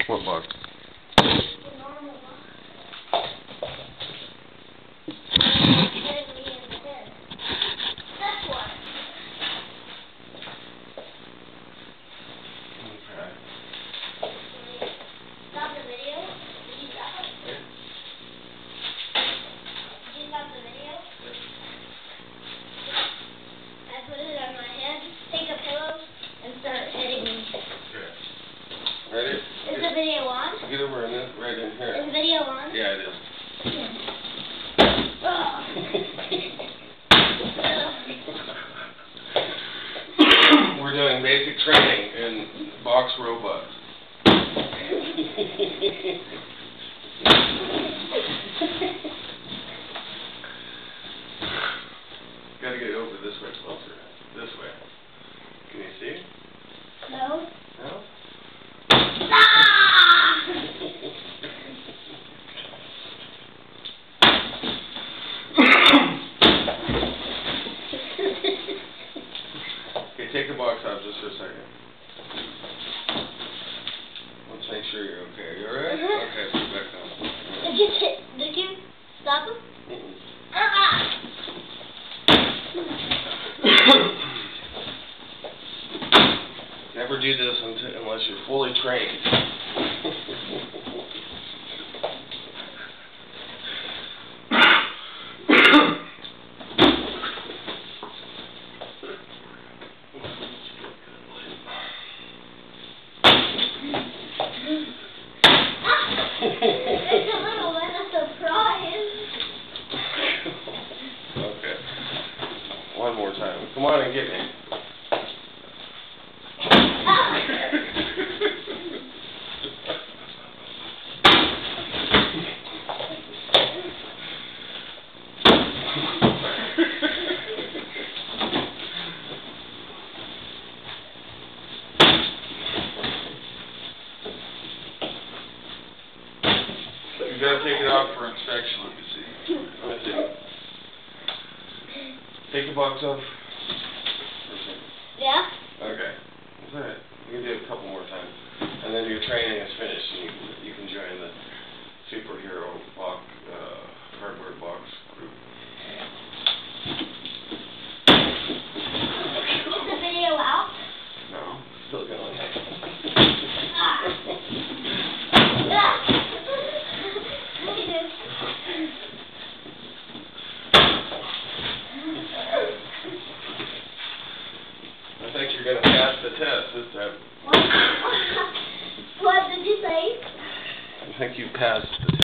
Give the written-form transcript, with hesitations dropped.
What box? The normal box. Getting me in the head. That's what. Okay. Stop the video? Did you stop it? Yeah. Did you stop the video? I put it on my head, take a pillow, and start hitting me. Okay. Ready? Is the video on? Get over in this, right in here. Is the video on? Yeah, it is. We're doing basic training in box robots. Gotta get over this way closer. This way. Can you see? No. No? Okay, take the box out just for a second. Let's make sure you're okay. You alright? Okay, put it back down. Did you stop him? Never do this unless you're fully trained. It's a little bit of surprise. Okay. One more time. Come on and get me. You gotta take it out for inspection, let me see. Let me see. Take the box off. Yeah? Okay. That's alright. You can do it a couple more times. And then your training is finished and you can join the superhero box, hardware box group. Is the video out? No, still going. I think you're going to pass the test this time. What did you say? I think you passed the test.